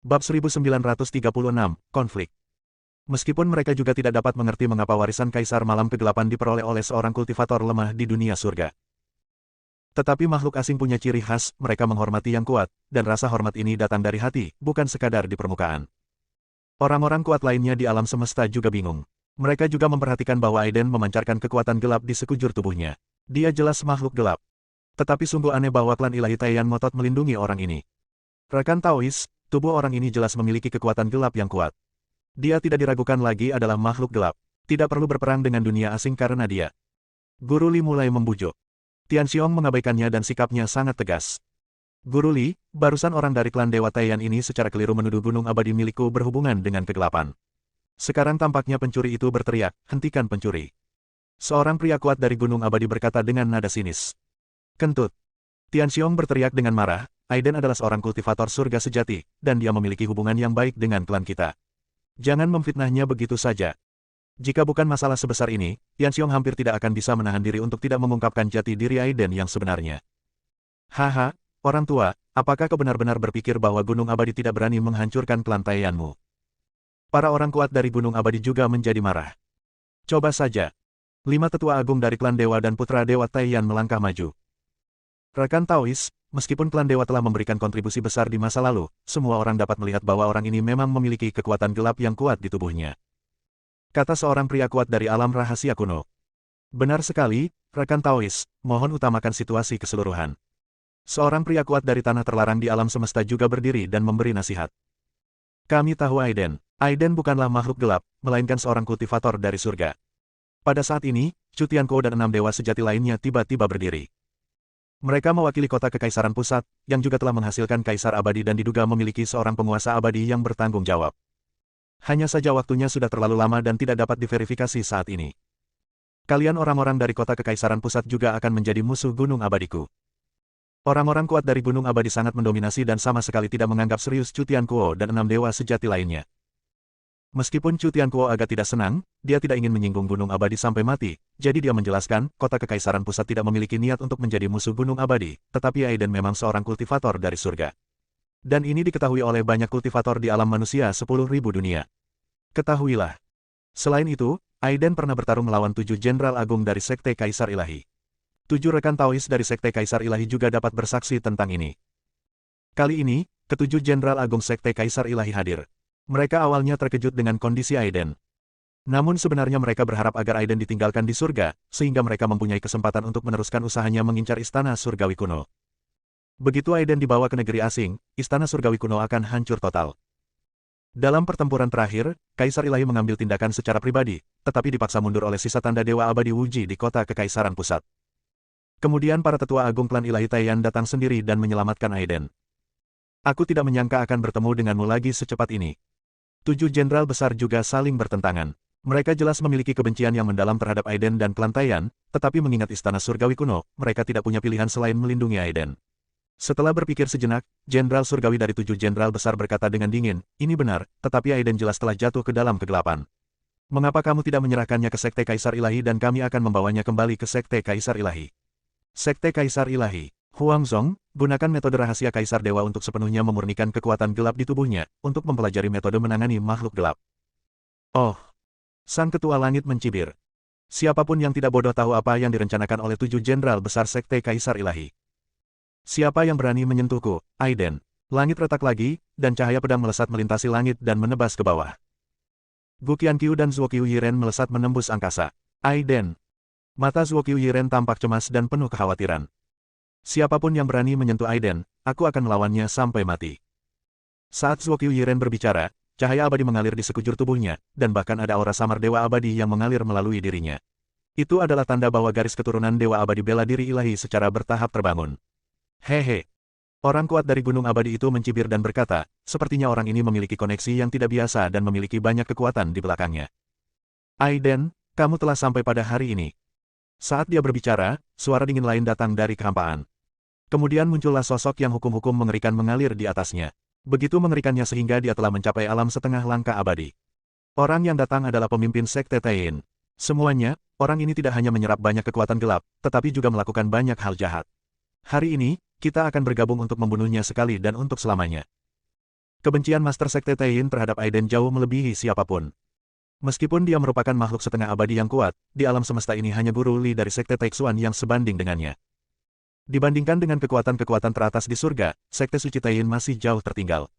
Bab 1936, Konflik. Meskipun mereka juga tidak dapat mengerti mengapa warisan Kaisar Malam Kegelapan diperoleh oleh seorang kultivator lemah di dunia surga. Tetapi makhluk asing punya ciri khas, mereka menghormati yang kuat, dan rasa hormat ini datang dari hati, bukan sekadar di permukaan. Orang-orang kuat lainnya di alam semesta juga bingung. Mereka juga memperhatikan bahwa Aiden memancarkan kekuatan gelap di sekujur tubuhnya. Dia jelas makhluk gelap. Tetapi sungguh aneh bahwa klan ilahi Taiyan ngotot melindungi orang ini. Rekan Taois, tubuh orang ini jelas memiliki kekuatan gelap yang kuat. Dia tidak diragukan lagi adalah makhluk gelap. Tidak perlu berperang dengan dunia asing karena dia. Guru Li mulai membujuk. Tianxiong mengabaikannya dan sikapnya sangat tegas. Guru Li, barusan orang dari klan Dewa Taiyan ini secara keliru menuduh gunung abadi milikku berhubungan dengan kegelapan. Sekarang tampaknya pencuri itu berteriak, hentikan pencuri. Seorang pria kuat dari gunung abadi berkata dengan nada sinis. Kentut. Tianxiong berteriak dengan marah, Aiden adalah seorang kultivator surga sejati, dan dia memiliki hubungan yang baik dengan klan kita. Jangan memfitnahnya begitu saja. Jika bukan masalah sebesar ini, Tianxiong hampir tidak akan bisa menahan diri untuk tidak mengungkapkan jati diri Aiden yang sebenarnya. Haha, orang tua, apakah kau benar-benar berpikir bahwa Gunung Abadi tidak berani menghancurkan klan Taiyanmu? Para orang kuat dari Gunung Abadi juga menjadi marah. Coba saja. 5 tetua agung dari klan Dewa dan Putra Dewa Taiyan melangkah maju. Rekan Taois, meskipun klan Dewa telah memberikan kontribusi besar di masa lalu, semua orang dapat melihat bahwa orang ini memang memiliki kekuatan gelap yang kuat di tubuhnya. Kata seorang pria kuat dari alam rahasia kuno. Benar sekali, rekan Taois, mohon utamakan situasi keseluruhan. Seorang pria kuat dari tanah terlarang di alam semesta juga berdiri dan memberi nasihat. Kami tahu Aiden. Aiden bukanlah makhluk gelap, melainkan seorang kultivator dari surga. Pada saat ini, Chu Tianquo dan 6 dewa sejati lainnya tiba-tiba berdiri. Mereka mewakili kota Kekaisaran Pusat, yang juga telah menghasilkan Kaisar Abadi dan diduga memiliki seorang penguasa abadi yang bertanggung jawab. Hanya saja waktunya sudah terlalu lama dan tidak dapat diverifikasi saat ini. Kalian orang-orang dari kota Kekaisaran Pusat juga akan menjadi musuh Gunung Abadiku. Orang-orang kuat dari Gunung Abadi sangat mendominasi dan sama sekali tidak menganggap serius Chu Tianquo dan 6 dewa sejati lainnya. Meskipun Chu Tianquo agak tidak senang, dia tidak ingin menyinggung Gunung Abadi sampai mati, jadi dia menjelaskan, kota Kekaisaran Pusat tidak memiliki niat untuk menjadi musuh Gunung Abadi, tetapi Aiden memang seorang kultivator dari surga. Dan ini diketahui oleh banyak kultivator di alam manusia 10.000 dunia. Ketahuilah. Selain itu, Aiden pernah bertarung melawan 7 jenderal agung dari Sekte Kaisar Ilahi. 7 rekan Taois dari Sekte Kaisar Ilahi juga dapat bersaksi tentang ini. Kali ini, ke-7 jenderal agung Sekte Kaisar Ilahi hadir. Mereka awalnya terkejut dengan kondisi Aiden. Namun sebenarnya mereka berharap agar Aiden ditinggalkan di surga, sehingga mereka mempunyai kesempatan untuk meneruskan usahanya mengincar istana surgawi kuno. Begitu Aiden dibawa ke negeri asing, istana surgawi kuno akan hancur total. Dalam pertempuran terakhir, Kaisar Ilahi mengambil tindakan secara pribadi, tetapi dipaksa mundur oleh sisa tanda Dewa Abadi Wuji di kota Kekaisaran Pusat. Kemudian para tetua agung klan Ilahi Taiyan datang sendiri dan menyelamatkan Aiden. Aku tidak menyangka akan bertemu denganmu lagi secepat ini. 7 jenderal besar juga saling bertentangan. Mereka jelas memiliki kebencian yang mendalam terhadap Aiden dan klan Taiyan, tetapi mengingat istana surgawi kuno, mereka tidak punya pilihan selain melindungi Aiden. Setelah berpikir sejenak, jenderal surgawi dari 7 jenderal besar berkata dengan dingin, ini benar, tetapi Aiden jelas telah jatuh ke dalam kegelapan. Mengapa kamu tidak menyerahkannya ke Sekte Kaisar Ilahi dan kami akan membawanya kembali ke Sekte Kaisar Ilahi? Sekte Kaisar Ilahi. Huangzong, gunakan metode rahasia Kaisar Dewa untuk sepenuhnya memurnikan kekuatan gelap di tubuhnya, untuk mempelajari metode menangani makhluk gelap. Oh! Sang Ketua Langit mencibir. Siapapun yang tidak bodoh tahu apa yang direncanakan oleh 7 jenderal besar Sekte Kaisar Ilahi. Siapa yang berani menyentuhku, Aiden? Langit retak lagi, dan cahaya pedang melesat melintasi langit dan menebas ke bawah. Gu Qianqiu dan Zuo Qiu Yiren melesat menembus angkasa. Aiden! Mata Zuo Qiu Yiren tampak cemas dan penuh kekhawatiran. Siapapun yang berani menyentuh Aiden, aku akan melawannya sampai mati. Saat Zuo Qiu Yiren berbicara, cahaya abadi mengalir di sekujur tubuhnya, dan bahkan ada aura samar Dewa Abadi yang mengalir melalui dirinya. Itu adalah tanda bahwa garis keturunan Dewa Abadi bela diri ilahi secara bertahap terbangun. Hehe. Orang kuat dari Gunung Abadi itu mencibir dan berkata, sepertinya orang ini memiliki koneksi yang tidak biasa dan memiliki banyak kekuatan di belakangnya. Aiden, kamu telah sampai pada hari ini. Saat dia berbicara, suara dingin lain datang dari kehampaan. Kemudian muncullah sosok yang hukum-hukum mengerikan mengalir di atasnya. Begitu mengerikannya sehingga dia telah mencapai alam setengah langkah abadi. Orang yang datang adalah pemimpin Sekte Taiyin. Semuanya, orang ini tidak hanya menyerap banyak kekuatan gelap, tetapi juga melakukan banyak hal jahat. Hari ini, kita akan bergabung untuk membunuhnya sekali dan untuk selamanya. Kebencian Master Sekte Taiyin terhadap Aiden jauh melebihi siapapun. Meskipun dia merupakan makhluk setengah abadi yang kuat, di alam semesta ini hanya guru Li dari Sekte Taixuan yang sebanding dengannya. Dibandingkan dengan kekuatan-kekuatan teratas di surga, Sekte Suci Taiyin masih jauh tertinggal.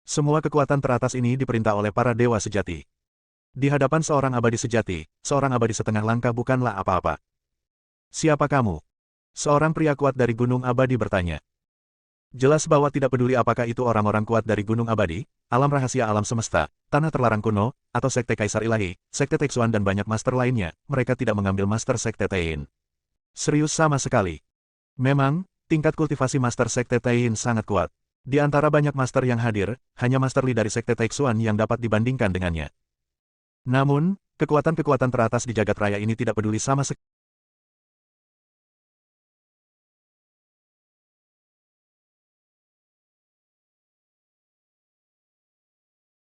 Semua kekuatan teratas ini diperintah oleh para dewa sejati. Di hadapan seorang abadi sejati, seorang abadi setengah langkah bukanlah apa-apa. Siapa kamu? Seorang pria kuat dari Gunung Abadi bertanya. Jelas bahwa tidak peduli apakah itu orang-orang kuat dari Gunung Abadi, alam rahasia alam semesta, tanah terlarang kuno, atau Sekte Kaisar Ilahi, Sekte Taixuan dan banyak master lainnya, mereka tidak mengambil master Sekte Taiyin. Serius sama sekali. Memang, tingkat kultivasi master Sekte Taiyin sangat kuat. Di antara banyak master yang hadir, hanya Master Li dari Sekte Taixuan yang dapat dibandingkan dengannya. Namun, kekuatan-kekuatan teratas di jagat raya ini tidak peduli sama sekali.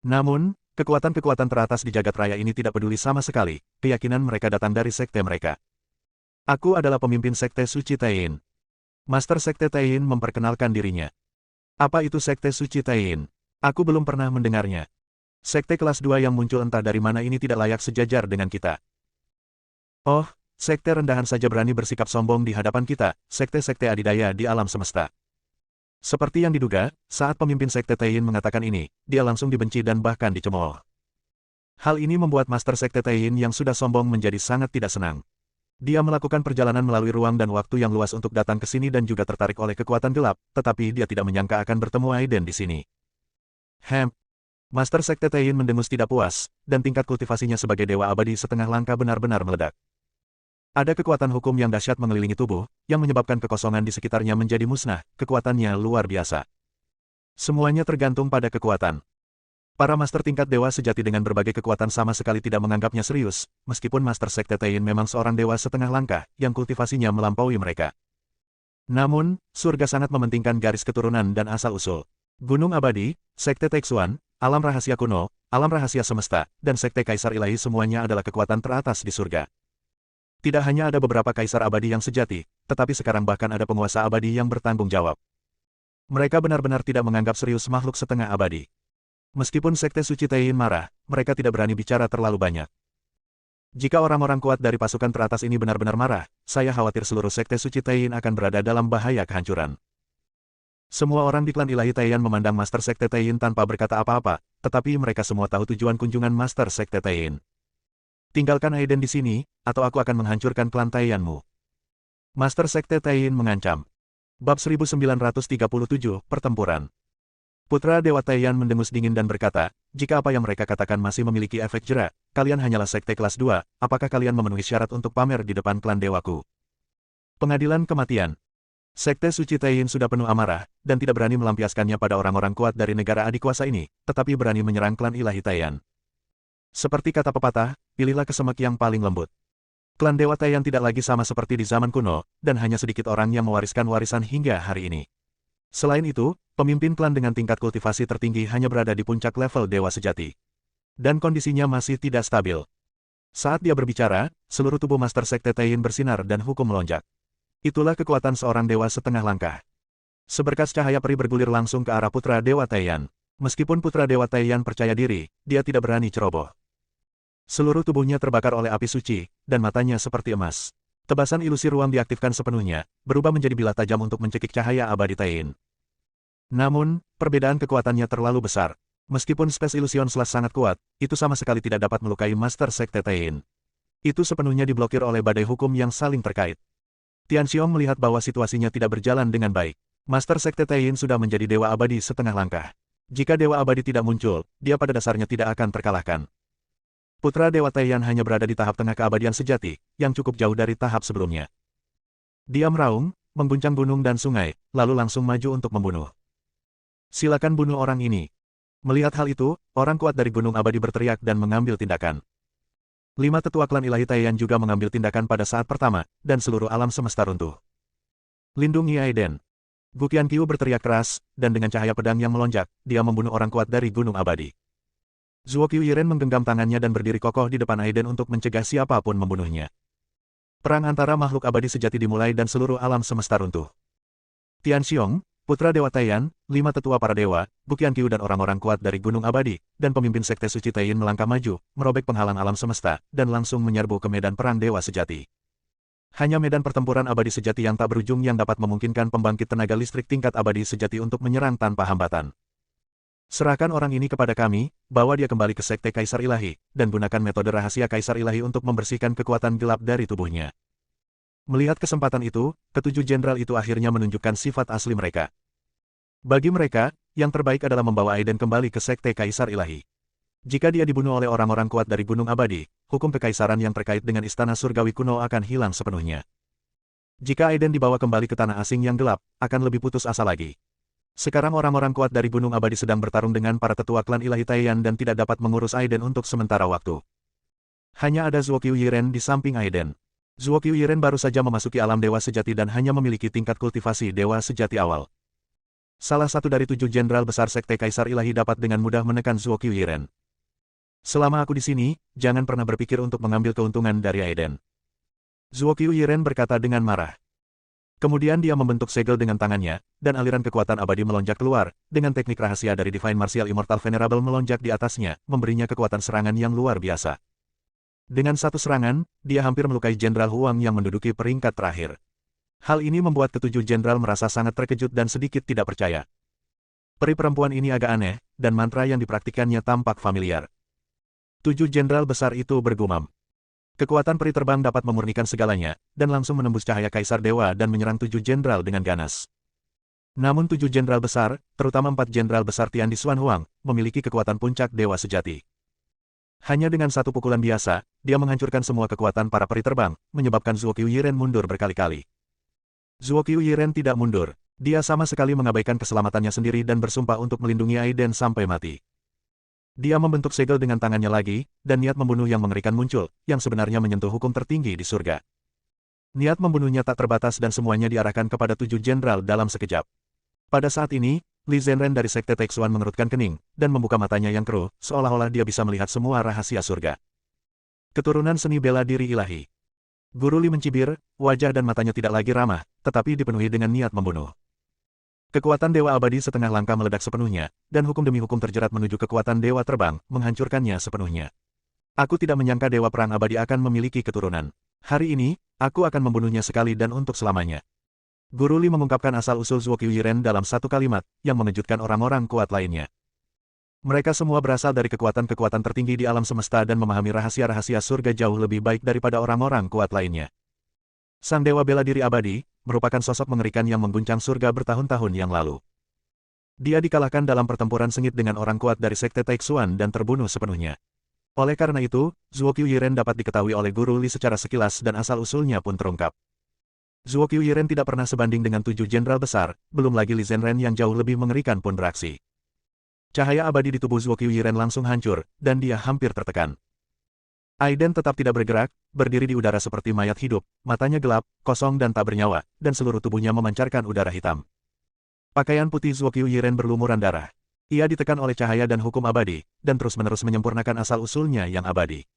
Namun, kekuatan-kekuatan teratas di jagat raya ini tidak peduli sama sekali, keyakinan mereka datang dari sekte mereka. Aku adalah pemimpin Sekte Suci Taiyin. Master Sekte Taiyin memperkenalkan dirinya. Apa itu Sekte Suci Taiyin? Aku belum pernah mendengarnya. Sekte kelas 2 yang muncul entah dari mana ini tidak layak sejajar dengan kita. Oh, sekte rendahan saja berani bersikap sombong di hadapan kita, sekte-sekte adidaya di alam semesta. Seperti yang diduga, saat pemimpin Sekte Taiyin mengatakan ini, dia langsung dibenci dan bahkan dicemooh. Hal ini membuat Master Sekte Taiyin yang sudah sombong menjadi sangat tidak senang. Dia melakukan perjalanan melalui ruang dan waktu yang luas untuk datang ke sini dan juga tertarik oleh kekuatan gelap, tetapi dia tidak menyangka akan bertemu Aiden di sini. Master Sekte Taiyin mendengus tidak puas, dan tingkat kultivasinya sebagai dewa abadi setengah langkah benar-benar meledak. Ada kekuatan hukum yang dahsyat mengelilingi tubuh, yang menyebabkan kekosongan di sekitarnya menjadi musnah, kekuatannya luar biasa. Semuanya tergantung pada kekuatan. Para master tingkat dewa sejati dengan berbagai kekuatan sama sekali tidak menganggapnya serius, meskipun Master Sekte Taiyin memang seorang dewa setengah langkah, yang kultivasinya melampaui mereka. Namun, surga sangat mementingkan garis keturunan dan asal-usul. Gunung Abadi, Sekte Taixuan, alam rahasia kuno, alam rahasia semesta, dan Sekte Kaisar Ilahi semuanya adalah kekuatan teratas di surga. Tidak hanya ada beberapa kaisar abadi yang sejati, tetapi sekarang bahkan ada penguasa abadi yang bertanggung jawab. Mereka benar-benar tidak menganggap serius makhluk setengah abadi. Meskipun Sekte Suci Taiyin marah, mereka tidak berani bicara terlalu banyak. Jika orang-orang kuat dari pasukan teratas ini benar-benar marah, saya khawatir seluruh Sekte Suci Taiyin akan berada dalam bahaya kehancuran. Semua orang di klan Ilahi Taiyan memandang Master Sekte Taiyin tanpa berkata apa-apa, tetapi mereka semua tahu tujuan kunjungan Master Sekte Taiyin. Tinggalkan Aiden di sini, atau aku akan menghancurkan klan Taiyanmu. Master Sekte Taiyin mengancam. Bab 1937, Pertempuran. Putra Dewa Taiyan mendengus dingin dan berkata, jika apa yang mereka katakan masih memiliki efek jera, kalian hanyalah sekte kelas 2, apakah kalian memenuhi syarat untuk pamer di depan klan dewaku? Pengadilan kematian. Sekte Suci Taiyin sudah penuh amarah, dan tidak berani melampiaskannya pada orang-orang kuat dari negara adikuasa ini, tetapi berani menyerang klan Ilahi Taiyan. Seperti kata pepatah, pilihlah kesemek yang paling lembut. Klan Dewa Taiyan tidak lagi sama seperti di zaman kuno, dan hanya sedikit orang yang mewariskan warisan hingga hari ini. Selain itu, pemimpin klan dengan tingkat kultivasi tertinggi hanya berada di puncak level dewa sejati. Dan kondisinya masih tidak stabil. Saat dia berbicara, seluruh tubuh Master Sekte Taiyin bersinar dan hukum melonjak. Itulah kekuatan seorang dewa setengah langkah. Seberkas cahaya peri bergulir langsung ke arah Putra Dewa Taiyan. Meskipun Putra Dewa Taiyan percaya diri, dia tidak berani ceroboh. Seluruh tubuhnya terbakar oleh api suci, dan matanya seperti emas. Tebasan ilusi ruang diaktifkan sepenuhnya, berubah menjadi bilah tajam untuk mencekik cahaya abadi Taiyin. Namun, perbedaan kekuatannya terlalu besar. Meskipun Space Illusion Slash sangat kuat, itu sama sekali tidak dapat melukai Master Sekte Taiyin. Itu sepenuhnya diblokir oleh badai hukum yang saling terkait. Tianxiong melihat bahwa situasinya tidak berjalan dengan baik. Master Sekte Taiyin sudah menjadi dewa abadi setengah langkah. Jika dewa abadi tidak muncul, dia pada dasarnya tidak akan terkalahkan. Putra Dewa Taiyan hanya berada di tahap tengah keabadian sejati, yang cukup jauh dari tahap sebelumnya. Dia meraung, mengguncang gunung dan sungai, lalu langsung maju untuk membunuh. Silakan bunuh orang ini. Melihat hal itu, orang kuat dari Gunung Abadi berteriak dan mengambil tindakan. 5 tetua klan Ilahi Taiyan juga mengambil tindakan pada saat pertama, dan seluruh alam semesta runtuh. Lindungi Aiden. Gu Qianqiu berteriak keras, dan dengan cahaya pedang yang melonjak, dia membunuh orang kuat dari Gunung Abadi. Zuo Qiuyiren menggenggam tangannya dan berdiri kokoh di depan Aiden untuk mencegah siapapun membunuhnya. Perang antara makhluk abadi sejati dimulai dan seluruh alam semesta runtuh. Tianxiong, Putra Dewa Taiyan, 5 tetua para dewa, Bukian Qiu dan orang-orang kuat dari Gunung Abadi, dan pemimpin Sekte Suci Taiyin melangkah maju, merobek penghalang alam semesta, dan langsung menyerbu ke medan perang dewa sejati. Hanya medan pertempuran abadi sejati yang tak berujung yang dapat memungkinkan pembangkit tenaga listrik tingkat abadi sejati untuk menyerang tanpa hambatan. Serahkan orang ini kepada kami, bawa dia kembali ke Sekte Kaisar Ilahi, dan gunakan metode rahasia Kaisar Ilahi untuk membersihkan kekuatan gelap dari tubuhnya. Melihat kesempatan itu, ketujuh jenderal itu akhirnya menunjukkan sifat asli mereka. Bagi mereka, yang terbaik adalah membawa Aiden kembali ke Sekte Kaisar Ilahi. Jika dia dibunuh oleh orang-orang kuat dari Gunung Abadi, hukum kekaisaran yang terkait dengan Istana Surgawi kuno akan hilang sepenuhnya. Jika Aiden dibawa kembali ke tanah asing yang gelap, akan lebih putus asa lagi. Sekarang orang-orang kuat dari Gunung Abadi sedang bertarung dengan para tetua klan Ilahi Taiyan dan tidak dapat mengurus Aiden untuk sementara waktu. Hanya ada Zuo Qiuyiren di samping Aiden. Zuo Qiuyiren baru saja memasuki alam dewa sejati dan hanya memiliki tingkat kultivasi dewa sejati awal. Salah satu dari 7 jenderal besar Sekte Kaisar Ilahi dapat dengan mudah menekan Zuo Qiuyiren. Selama aku di sini, jangan pernah berpikir untuk mengambil keuntungan dari Aiden. Zuo Qiuyiren berkata dengan marah. Kemudian dia membentuk segel dengan tangannya, dan aliran kekuatan abadi melonjak keluar, dengan teknik rahasia dari Divine Martial Immortal Venerable melonjak di atasnya, memberinya kekuatan serangan yang luar biasa. Dengan satu serangan, dia hampir melukai Jenderal Huang yang menduduki peringkat terakhir. Hal ini membuat ketujuh jenderal merasa sangat terkejut dan sedikit tidak percaya. Peri perempuan ini agak aneh, dan mantra yang dipraktikannya tampak familiar. 7 jenderal besar itu bergumam. Kekuatan peri terbang dapat memurnikan segalanya, dan langsung menembus cahaya Kaisar Dewa dan menyerang 7 jenderal dengan ganas. Namun 7 jenderal besar, terutama 4 jenderal besar Tian di Xuan Huang, memiliki kekuatan puncak dewa sejati. Hanya dengan satu pukulan biasa, dia menghancurkan semua kekuatan para peri terbang, menyebabkan Zuo Qiuyiren mundur berkali-kali. Zuo Qiuyiren tidak mundur, dia sama sekali mengabaikan keselamatannya sendiri dan bersumpah untuk melindungi Aiden sampai mati. Dia membentuk segel dengan tangannya lagi, dan niat membunuh yang mengerikan muncul, yang sebenarnya menyentuh hukum tertinggi di surga. Niat membunuhnya tak terbatas dan semuanya diarahkan kepada 7 jenderal dalam sekejap. Pada saat ini, Li Zhenren dari Sekte Taixuan mengerutkan kening, dan membuka matanya yang keruh, seolah-olah dia bisa melihat semua rahasia surga. Keturunan seni bela diri ilahi. Guru Li mencibir, wajah dan matanya tidak lagi ramah, tetapi dipenuhi dengan niat membunuh. Kekuatan Dewa Abadi setengah langkah meledak sepenuhnya, dan hukum demi hukum terjerat menuju kekuatan Dewa Terbang, menghancurkannya sepenuhnya. Aku tidak menyangka Dewa Perang Abadi akan memiliki keturunan. Hari ini, aku akan membunuhnya sekali dan untuk selamanya. Guru Li mengungkapkan asal-usul Zuo Qiuyiren dalam satu kalimat, yang mengejutkan orang-orang kuat lainnya. Mereka semua berasal dari kekuatan-kekuatan tertinggi di alam semesta dan memahami rahasia-rahasia surga jauh lebih baik daripada orang-orang kuat lainnya. Sang Dewa Bela Diri Abadi, merupakan sosok mengerikan yang mengguncang surga bertahun-tahun yang lalu. Dia dikalahkan dalam pertempuran sengit dengan orang kuat dari Sekte Taixuan dan terbunuh sepenuhnya. Oleh karena itu, Zuo Qiuyiren dapat diketahui oleh Guru Li secara sekilas dan asal-usulnya pun terungkap. Zuo Qiuyiren tidak pernah sebanding dengan 7 jenderal besar, belum lagi Li Zhenren yang jauh lebih mengerikan pun beraksi. Cahaya abadi di tubuh Zuo Qiuyiren langsung hancur, dan dia hampir tertekan. Aiden tetap tidak bergerak, berdiri di udara seperti mayat hidup, matanya gelap, kosong dan tak bernyawa, dan seluruh tubuhnya memancarkan udara hitam. Pakaian putih Zuo Qiuyiren berlumuran darah. Ia ditekan oleh cahaya dan hukum abadi, dan terus-menerus menyempurnakan asal-usulnya yang abadi.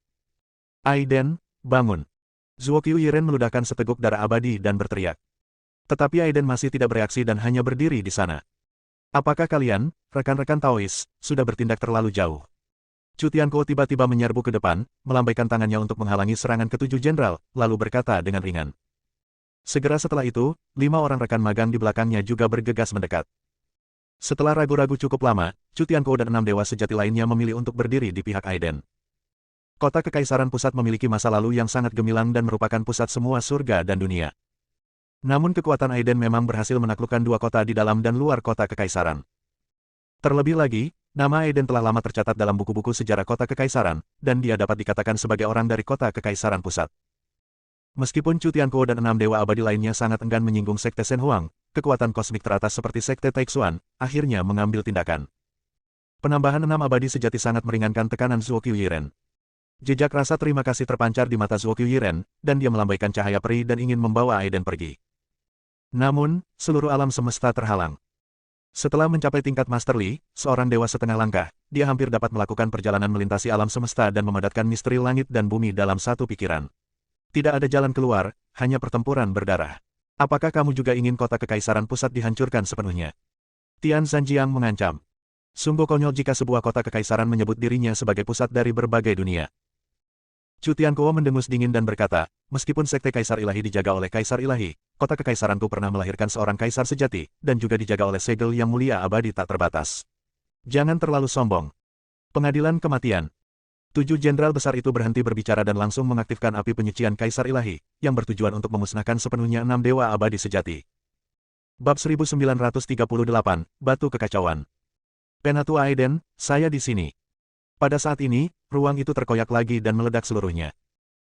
Aiden, bangun. Zuo Qiuyiren meludahkan seteguk darah abadi dan berteriak. Tetapi Aiden masih tidak bereaksi dan hanya berdiri di sana. Apakah kalian, rekan-rekan Taois, sudah bertindak terlalu jauh? Chu Tianquo tiba-tiba menyerbu ke depan, melambaikan tangannya untuk menghalangi serangan ketujuh jenderal, lalu berkata dengan ringan. Segera setelah itu, 5 orang rekan magang di belakangnya juga bergegas mendekat. Setelah ragu-ragu cukup lama, Chu Tianquo dan 6 dewa sejati lainnya memilih untuk berdiri di pihak Aiden. Kota Kekaisaran Pusat memiliki masa lalu yang sangat gemilang dan merupakan pusat semua surga dan dunia. Namun kekuatan Aiden memang berhasil menaklukkan 2 kota di dalam dan luar kota Kekaisaran. Terlebih lagi, nama Aiden telah lama tercatat dalam buku-buku sejarah kota Kekaisaran, dan dia dapat dikatakan sebagai orang dari kota Kekaisaran Pusat. Meskipun Chu Tianquo dan 6 dewa abadi lainnya sangat enggan menyinggung Sekte Shen Huang, kekuatan kosmik teratas seperti Sekte Taixuan, akhirnya mengambil tindakan. Penambahan 6 abadi sejati sangat meringankan tekanan Zuo Qiuyiren. Jejak rasa terima kasih terpancar di mata Zuo Qiuyiren, dan dia melambaikan cahaya peri dan ingin membawa Aiden pergi. Namun, seluruh alam semesta terhalang. Setelah mencapai tingkat Master Li, seorang dewa setengah langkah, dia hampir dapat melakukan perjalanan melintasi alam semesta dan memadatkan misteri langit dan bumi dalam satu pikiran. Tidak ada jalan keluar, hanya pertempuran berdarah. Apakah kamu juga ingin kota kekaisaran pusat dihancurkan sepenuhnya? Tian Zhanjiang mengancam. Sungguh konyol jika sebuah kota kekaisaran menyebut dirinya sebagai pusat dari berbagai dunia. Chu Tiankuo mendengus dingin dan berkata, meskipun sekte Kaisar Ilahi dijaga oleh Kaisar Ilahi, kota kekaisaranku pernah melahirkan seorang kaisar sejati, dan juga dijaga oleh segel yang mulia abadi tak terbatas. Jangan terlalu sombong. Pengadilan kematian. 7 jenderal besar itu berhenti berbicara dan langsung mengaktifkan api penyucian Kaisar Ilahi, yang bertujuan untuk memusnahkan sepenuhnya 6 dewa abadi sejati. Bab 1938, Batu Kekacauan. Penatua Aiden, saya di sini. Pada saat ini, ruang itu terkoyak lagi dan meledak seluruhnya.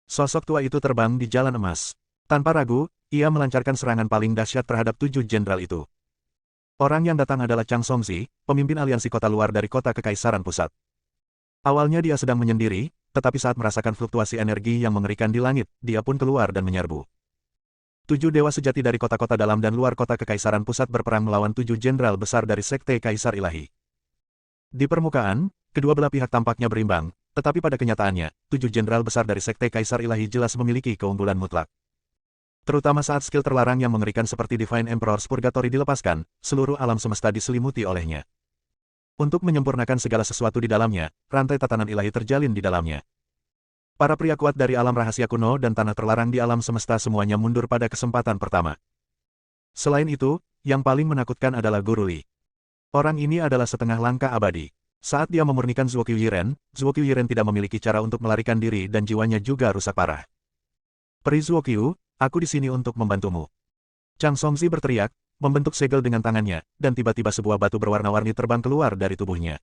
Sosok tua itu terbang di jalan emas. Tanpa ragu, ia melancarkan serangan paling dahsyat terhadap 7 jenderal itu. Orang yang datang adalah Chang Songzi, pemimpin aliansi kota luar dari kota kekaisaran pusat. Awalnya dia sedang menyendiri, tetapi saat merasakan fluktuasi energi yang mengerikan di langit, dia pun keluar dan menyerbu. 7 dewa sejati dari kota-kota dalam dan luar kota kekaisaran pusat berperang melawan 7 jenderal besar dari sekte Kaisar Ilahi. Di permukaan, kedua belah pihak tampaknya berimbang, tetapi pada kenyataannya, 7 jenderal besar dari sekte Kaisar Ilahi jelas memiliki keunggulan mutlak. Terutama saat skill terlarang yang mengerikan seperti Divine Emperor's Purgatory dilepaskan, seluruh alam semesta diselimuti olehnya. Untuk menyempurnakan segala sesuatu di dalamnya, rantai tatanan ilahi terjalin di dalamnya. Para pria kuat dari alam rahasia kuno dan tanah terlarang di alam semesta semuanya mundur pada kesempatan pertama. Selain itu, yang paling menakutkan adalah Guru Li. Orang ini adalah setengah langkah abadi. Saat dia memurnikan Zuokyu Yiren tidak memiliki cara untuk melarikan diri dan jiwanya juga rusak parah. Peri Zuokyu, aku di sini untuk membantumu. Chang Songzi berteriak, membentuk segel dengan tangannya, dan tiba-tiba sebuah batu berwarna-warni terbang keluar dari tubuhnya.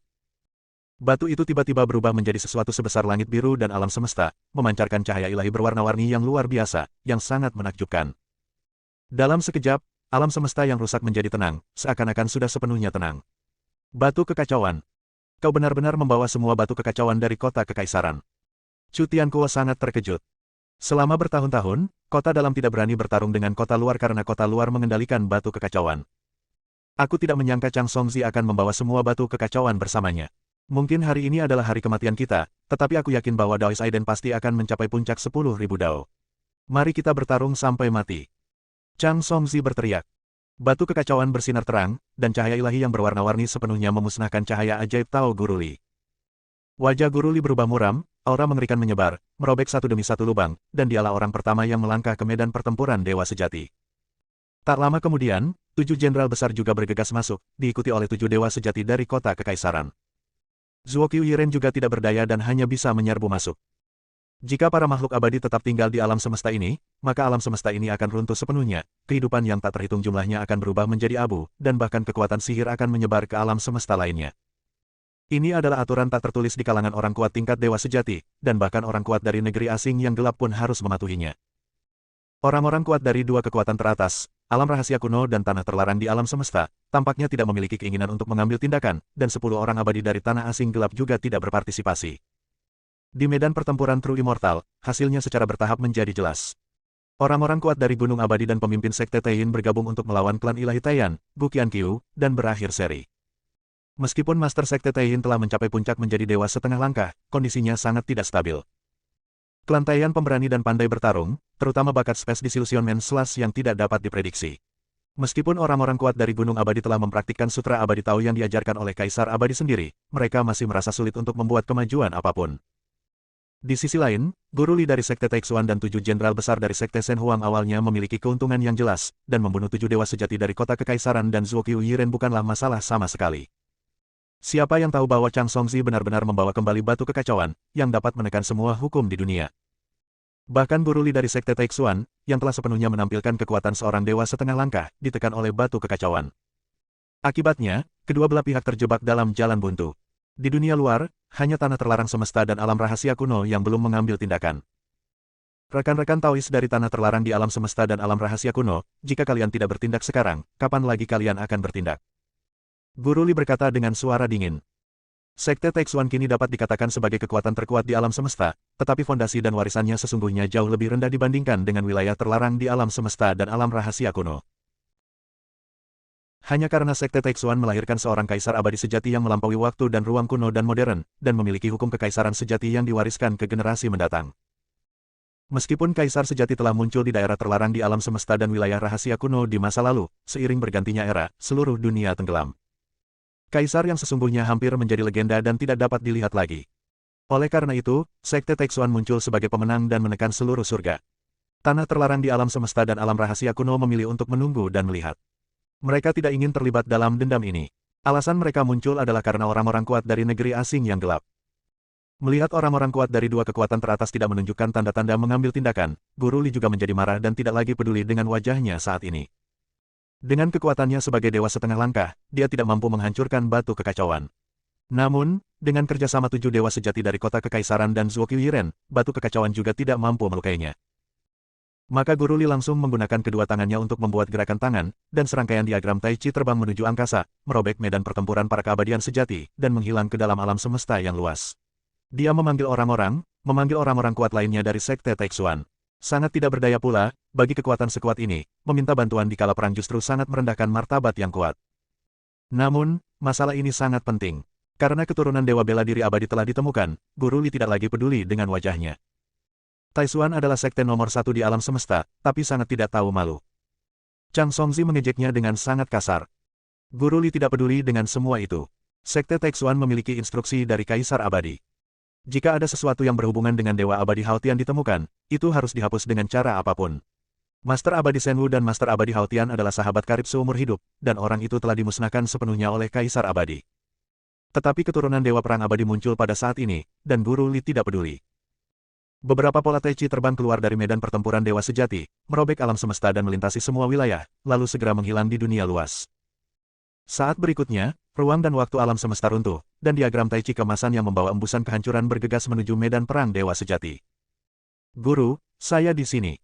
Batu itu tiba-tiba berubah menjadi sesuatu sebesar langit biru dan alam semesta, memancarkan cahaya ilahi berwarna-warni yang luar biasa, yang sangat menakjubkan. Dalam sekejap, alam semesta yang rusak menjadi tenang, seakan-akan sudah sepenuhnya tenang. Batu kekacauan. Kau benar-benar membawa semua batu kekacauan dari kota kekaisaran. Chu Tiankuo sangat terkejut. Selama bertahun-tahun, kota dalam tidak berani bertarung dengan kota luar karena kota luar mengendalikan batu kekacauan. Aku tidak menyangka Chang Songzi akan membawa semua batu kekacauan bersamanya. Mungkin hari ini adalah hari kematian kita, tetapi aku yakin bahwa Daoist Aiden pasti akan mencapai puncak 10.000 dao. Mari kita bertarung sampai mati. Chang Songzi berteriak. Batu kekacauan bersinar terang, dan cahaya ilahi yang berwarna-warni sepenuhnya memusnahkan cahaya ajaib Tao Guru Li. Wajah Guru Li berubah muram, aura mengerikan menyebar, merobek satu demi satu lubang, dan dialah orang pertama yang melangkah ke medan pertempuran dewa sejati. Tak lama kemudian, 7 jenderal besar juga bergegas masuk, diikuti oleh 7 dewa sejati dari kota kekaisaran. Zuokyu Yiren juga tidak berdaya dan hanya bisa menyerbu masuk. Jika para makhluk abadi tetap tinggal di alam semesta ini, maka alam semesta ini akan runtuh sepenuhnya, kehidupan yang tak terhitung jumlahnya akan berubah menjadi abu, dan bahkan kekuatan sihir akan menyebar ke alam semesta lainnya. Ini adalah aturan tak tertulis di kalangan orang kuat tingkat dewa sejati, dan bahkan orang kuat dari negeri asing yang gelap pun harus mematuhinya. Orang-orang kuat dari 2 kekuatan teratas, alam rahasia kuno dan tanah terlarang di alam semesta, tampaknya tidak memiliki keinginan untuk mengambil tindakan, dan 10 orang abadi dari tanah asing gelap juga tidak berpartisipasi. Di medan pertempuran True Immortal, hasilnya secara bertahap menjadi jelas. Orang-orang kuat dari Gunung Abadi dan pemimpin Sekte Taiyin bergabung untuk melawan klan ilahi Taiyan, Guqian Qiu, dan berakhir seri. Meskipun Master Sekte Taiyin telah mencapai puncak menjadi dewa setengah langkah, kondisinya sangat tidak stabil. Klan Taiyan pemberani dan pandai bertarung, terutama bakat Space Disillusionment Slash yang tidak dapat diprediksi. Meskipun orang-orang kuat dari Gunung Abadi telah mempraktikkan Sutra Abadi Tao yang diajarkan oleh Kaisar Abadi sendiri, mereka masih merasa sulit untuk membuat kemajuan apapun. Di sisi lain, Guru Li dari Sekte Taixuan dan 7 jenderal besar dari Sekte Shen Huang awalnya memiliki keuntungan yang jelas, dan membunuh 7 dewa sejati dari kota kekaisaran dan Zuokyu Yiren bukanlah masalah sama sekali. Siapa yang tahu bahwa Chang Songzi benar-benar membawa kembali batu kekacauan, yang dapat menekan semua hukum di dunia. Bahkan Guru Li dari Sekte Taixuan, yang telah sepenuhnya menampilkan kekuatan seorang dewa setengah langkah, ditekan oleh batu kekacauan. Akibatnya, kedua belah pihak terjebak dalam jalan buntu. Di dunia luar, hanya tanah terlarang semesta dan alam rahasia kuno yang belum mengambil tindakan. Rekan-rekan Taois dari tanah terlarang di alam semesta dan alam rahasia kuno, jika kalian tidak bertindak sekarang, kapan lagi kalian akan bertindak? Guru Li berkata dengan suara dingin. Sekte Taixuan kini dapat dikatakan sebagai kekuatan terkuat di alam semesta, tetapi fondasi dan warisannya sesungguhnya jauh lebih rendah dibandingkan dengan wilayah terlarang di alam semesta dan alam rahasia kuno. Hanya karena Sekte Taixuan melahirkan seorang kaisar abadi sejati yang melampaui waktu dan ruang kuno dan modern, dan memiliki hukum kekaisaran sejati yang diwariskan ke generasi mendatang. Meskipun kaisar sejati telah muncul di daerah terlarang di alam semesta dan wilayah rahasia kuno di masa lalu, seiring bergantinya era, seluruh dunia tenggelam. Kaisar yang sesungguhnya hampir menjadi legenda dan tidak dapat dilihat lagi. Oleh karena itu, Sekte Taixuan muncul sebagai pemenang dan menekan seluruh surga. Tanah terlarang di alam semesta dan alam rahasia kuno memilih untuk menunggu dan melihat. Mereka tidak ingin terlibat dalam dendam ini. Alasan mereka muncul adalah karena orang-orang kuat dari negeri asing yang gelap. Melihat orang-orang kuat dari dua kekuatan teratas tidak menunjukkan tanda-tanda mengambil tindakan, Guru Li juga menjadi marah dan tidak lagi peduli dengan wajahnya saat ini. Dengan kekuatannya sebagai dewa setengah langkah, dia tidak mampu menghancurkan batu kekacauan. Namun, dengan kerjasama 7 dewa sejati dari kota kekaisaran dan Zuo Qiuyiren, batu kekacauan juga tidak mampu melukainya. Maka Guru Li langsung menggunakan kedua tangannya untuk membuat gerakan tangan, dan serangkaian diagram Tai Chi terbang menuju angkasa, merobek medan pertempuran para keabadian sejati, dan menghilang ke dalam alam semesta yang luas. Dia memanggil orang-orang kuat lainnya dari Sekte Taixuan. Sangat tidak berdaya pula, bagi kekuatan sekuat ini, meminta bantuan di kala perang justru sangat merendahkan martabat yang kuat. Namun, masalah ini sangat penting. Karena keturunan Dewa Bela Diri Abadi telah ditemukan, Guru Li tidak lagi peduli dengan wajahnya. Taixuan adalah sekte nomor 1 di alam semesta, tapi sangat tidak tahu malu. Chang Songzi mengejeknya dengan sangat kasar. Guru Li tidak peduli dengan semua itu. Sekte Taixuan memiliki instruksi dari Kaisar Abadi. Jika ada sesuatu yang berhubungan dengan Dewa Abadi Haotian ditemukan, itu harus dihapus dengan cara apapun. Master Abadi Shenwu dan Master Abadi Haotian adalah sahabat karib seumur hidup, dan orang itu telah dimusnahkan sepenuhnya oleh Kaisar Abadi. Tetapi keturunan Dewa Perang Abadi muncul pada saat ini, dan Guru Li tidak peduli. Beberapa pola Tai Chi terbang keluar dari medan pertempuran Dewa Sejati, merobek alam semesta dan melintasi semua wilayah, lalu segera menghilang di dunia luas. Saat berikutnya, ruang dan waktu alam semesta runtuh, dan diagram Tai Chi kemasan yang membawa embusan kehancuran bergegas menuju medan perang Dewa Sejati. Guru, saya di sini.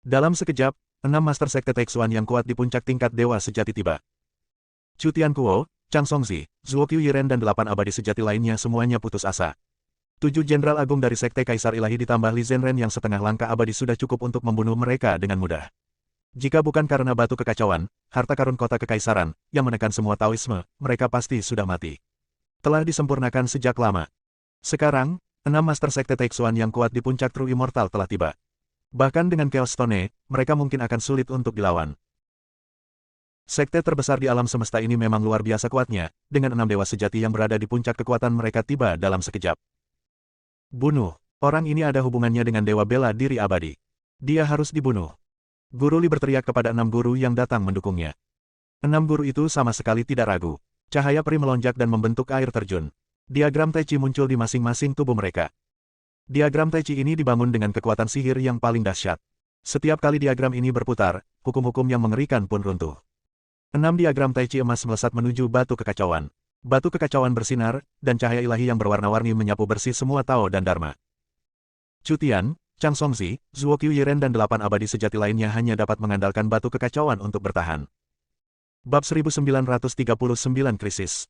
Dalam sekejap, 6 Master Sekte Taixuan yang kuat di puncak tingkat Dewa Sejati tiba. Chu Tianquo, Chang Songzi, Zuo Qiuyiren dan 8 abadi sejati lainnya semuanya putus asa. 7 Jenderal Agung dari Sekte Kaisar Ilahi ditambah Li Zhenren yang setengah langkah abadi sudah cukup untuk membunuh mereka dengan mudah. Jika bukan karena batu kekacauan, harta karun kota kekaisaran, yang menekan semua Taoisme, mereka pasti sudah mati. Telah disempurnakan sejak lama. Sekarang, 6 Master Sekte Taixuan yang kuat di puncak True Immortal telah tiba. Bahkan dengan Chaos Stone, mereka mungkin akan sulit untuk dilawan. Sekte terbesar di alam semesta ini memang luar biasa kuatnya, dengan 6 dewa sejati yang berada di puncak kekuatan mereka tiba dalam sekejap. Bunuh. Orang ini ada hubungannya dengan Dewa Bela Diri Abadi. Dia harus dibunuh. Guru Li berteriak kepada 6 guru yang datang mendukungnya. 6 guru itu sama sekali tidak ragu. Cahaya peri melonjak dan membentuk air terjun. Diagram Tai Chi muncul di masing-masing tubuh mereka. Diagram Tai Chi ini dibangun dengan kekuatan sihir yang paling dahsyat. Setiap kali diagram ini berputar, hukum-hukum yang mengerikan pun runtuh. 6 diagram Tai Chi emas melesat menuju batu kekacauan. Batu kekacauan bersinar, dan cahaya ilahi yang berwarna-warni menyapu bersih semua Tao dan Dharma. Chu Tian, Chang Songzi, Zuo Qiuyiren dan 8 abadi sejati lainnya hanya dapat mengandalkan batu kekacauan untuk bertahan. Bab 1939 Krisis.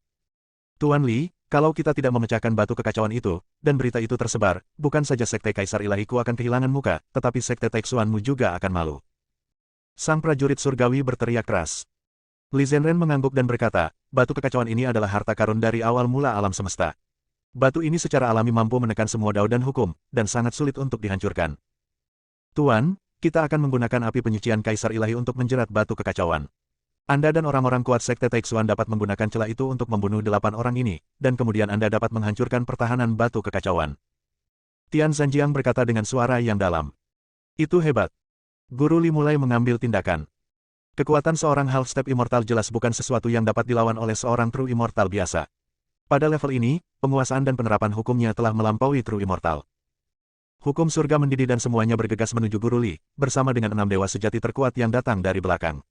Tuan Li, kalau kita tidak memecahkan batu kekacauan itu, dan berita itu tersebar, bukan saja Sekte Kaisar Ilahiku akan kehilangan muka, tetapi Sekte Taixuanmu juga akan malu. Sang prajurit surgawi berteriak keras. Li Zhenren mengangguk dan berkata, batu kekacauan ini adalah harta karun dari awal mula alam semesta. Batu ini secara alami mampu menekan semua dao dan hukum, dan sangat sulit untuk dihancurkan. Tuan, kita akan menggunakan api penyucian Kaisar Ilahi untuk menjerat batu kekacauan. Anda dan orang-orang kuat Sekte Taixuan dapat menggunakan celah itu untuk membunuh 8 orang ini, dan kemudian Anda dapat menghancurkan pertahanan batu kekacauan. Tian Zhanjiang berkata dengan suara yang dalam. Itu hebat. Guru Li mulai mengambil tindakan. Kekuatan seorang Half Step Immortal jelas bukan sesuatu yang dapat dilawan oleh seorang True Immortal biasa. Pada level ini, penguasaan dan penerapan hukumnya telah melampaui True Immortal. Hukum surga mendidih dan semuanya bergegas menuju Guru Li, bersama dengan 6 dewa sejati terkuat yang datang dari belakang.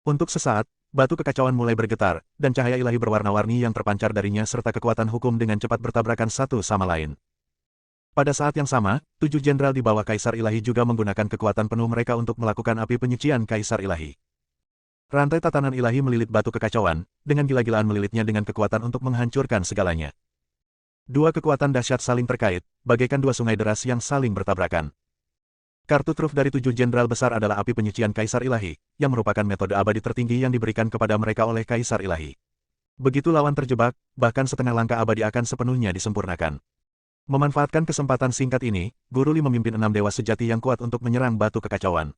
Untuk sesaat, batu kekacauan mulai bergetar, dan cahaya ilahi berwarna-warni yang terpancar darinya serta kekuatan hukum dengan cepat bertabrakan satu sama lain. Pada saat yang sama, 7 jenderal di bawah Kaisar Ilahi juga menggunakan kekuatan penuh mereka untuk melakukan api penyucian Kaisar Ilahi. Rantai tatanan ilahi melilit batu kekacauan, dengan gila-gilaan melilitnya dengan kekuatan untuk menghancurkan segalanya. Dua kekuatan dahsyat saling terkait, bagaikan 2 sungai deras yang saling bertabrakan. Kartu truf dari 7 jenderal besar adalah api penyucian Kaisar Ilahi, yang merupakan metode abadi tertinggi yang diberikan kepada mereka oleh Kaisar Ilahi. Begitu lawan terjebak, bahkan setengah langkah abadi akan sepenuhnya disempurnakan. Memanfaatkan kesempatan singkat ini, Guru Li memimpin 6 dewa sejati yang kuat untuk menyerang batu kekacauan.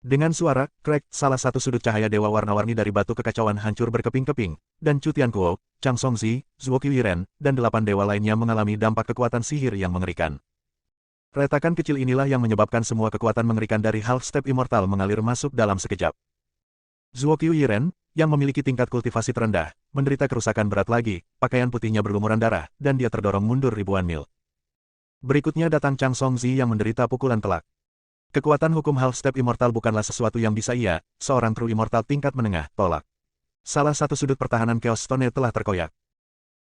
Dengan suara, krek, salah satu sudut cahaya dewa warna-warni dari batu kekacauan hancur berkeping-keping, dan Chu Tiankuo, Chang Songzi, Zuo Qiuyiren, dan 8 dewa lainnya mengalami dampak kekuatan sihir yang mengerikan. Retakan kecil inilah yang menyebabkan semua kekuatan mengerikan dari Half Step Immortal mengalir masuk dalam sekejap. Zuo Qiuyiren, yang memiliki tingkat kultivasi terendah, menderita kerusakan berat lagi, pakaian putihnya berlumuran darah, dan dia terdorong mundur ribuan mil. Berikutnya datang Chang Songzi yang menderita pukulan telak. Kekuatan hukum Half Step Immortal bukanlah sesuatu yang bisa ia, seorang True Immortal tingkat menengah, tolak. Salah satu sudut pertahanan Chaos Stone telah terkoyak.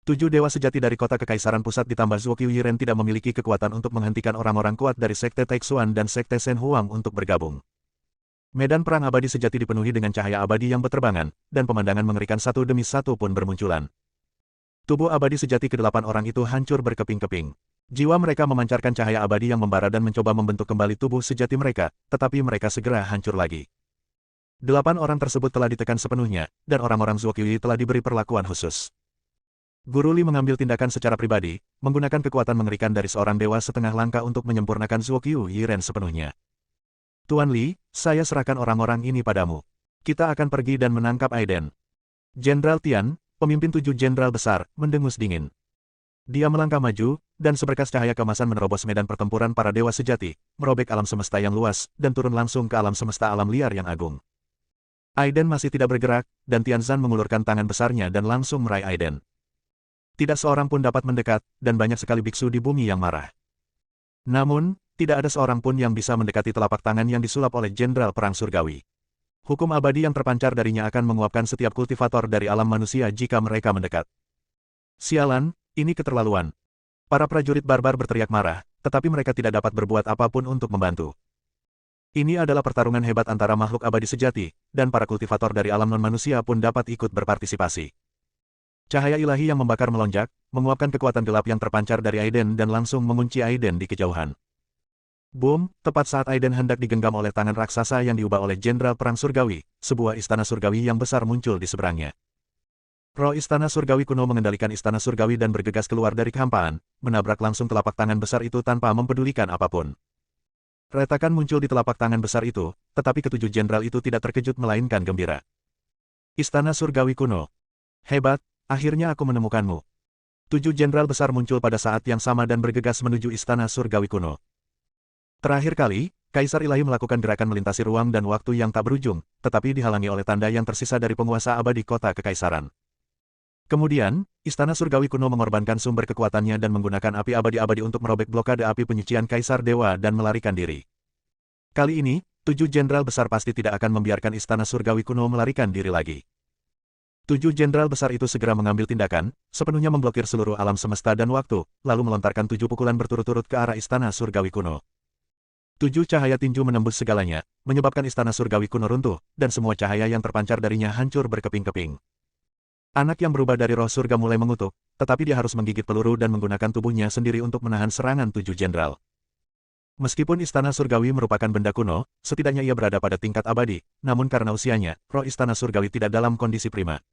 7 dewa sejati dari kota Kekaisaran Pusat ditambah Zuo Qiuyiren tidak memiliki kekuatan untuk menghentikan orang-orang kuat dari Sekte Taixuan dan Sekte Shen Huang untuk bergabung. Medan perang abadi sejati dipenuhi dengan cahaya abadi yang berterbangan, dan pemandangan mengerikan satu demi satu pun bermunculan. Tubuh abadi sejati ke-8 orang itu hancur berkeping-keping. Jiwa mereka memancarkan cahaya abadi yang membara dan mencoba membentuk kembali tubuh sejati mereka, tetapi mereka segera hancur lagi. 8 orang tersebut telah ditekan sepenuhnya, dan orang-orang Zuo Qiuyi telah diberi perlakuan khusus. Guru Li mengambil tindakan secara pribadi, menggunakan kekuatan mengerikan dari seorang dewa setengah langkah untuk menyempurnakan Zuo Qiuyiren sepenuhnya. Tuan Li, saya serahkan orang-orang ini padamu. Kita akan pergi dan menangkap Aiden. Jenderal Tian, pemimpin 7 jenderal besar, mendengus dingin. Dia melangkah maju, dan seberkas cahaya keemasan menerobos medan pertempuran para dewa sejati, merobek alam semesta yang luas, dan turun langsung ke alam semesta alam liar yang agung. Aiden masih tidak bergerak, dan Tianzan mengulurkan tangan besarnya dan langsung meraih Aiden. Tidak seorang pun dapat mendekat, dan banyak sekali biksu di bumi yang marah. Namun, tidak ada seorang pun yang bisa mendekati telapak tangan yang disulap oleh Jenderal Perang Surgawi. Hukum abadi yang terpancar darinya akan menguapkan setiap kultivator dari alam manusia jika mereka mendekat. Sialan, ini keterlaluan. Para prajurit barbar berteriak marah, tetapi mereka tidak dapat berbuat apapun untuk membantu. Ini adalah pertarungan hebat antara makhluk abadi sejati, dan para kultivator dari alam non-manusia pun dapat ikut berpartisipasi. Cahaya ilahi yang membakar melonjak, menguapkan kekuatan gelap yang terpancar dari Aiden dan langsung mengunci Aiden di kejauhan. Boom, tepat saat Aiden hendak digenggam oleh tangan raksasa yang diubah oleh Jenderal Perang Surgawi, sebuah istana surgawi yang besar muncul di seberangnya. Roh Istana Surgawi kuno mengendalikan Istana Surgawi dan bergegas keluar dari kehampaan, menabrak langsung telapak tangan besar itu tanpa mempedulikan apapun. Retakan muncul di telapak tangan besar itu, tetapi ketujuh jenderal itu tidak terkejut melainkan gembira. Istana Surgawi kuno. Hebat, akhirnya aku menemukanmu. 7 jenderal besar muncul pada saat yang sama dan bergegas menuju Istana Surgawi kuno. Terakhir kali, Kaisar Ilahi melakukan gerakan melintasi ruang dan waktu yang tak berujung, tetapi dihalangi oleh tanda yang tersisa dari penguasa abadi kota Kekaisaran. Kemudian, Istana Surgawi kuno mengorbankan sumber kekuatannya dan menggunakan api abadi-abadi untuk merobek blokade api penyucian Kaisar Dewa dan melarikan diri. Kali ini, 7 jenderal besar pasti tidak akan membiarkan Istana Surgawi kuno melarikan diri lagi. 7 jenderal besar itu segera mengambil tindakan, sepenuhnya memblokir seluruh alam semesta dan waktu, lalu melontarkan 7 pukulan berturut-turut ke arah Istana Surgawi kuno. 7 cahaya tinju menembus segalanya, menyebabkan Istana Surgawi kuno runtuh, dan semua cahaya yang terpancar darinya hancur berkeping-keping. Anak yang berubah dari roh surga mulai mengutuk, tetapi dia harus menggigit peluru dan menggunakan tubuhnya sendiri untuk menahan serangan 7 jenderal. Meskipun Istana Surgawi merupakan benda kuno, setidaknya ia berada pada tingkat abadi, namun karena usianya, roh Istana Surgawi tidak dalam kondisi prima.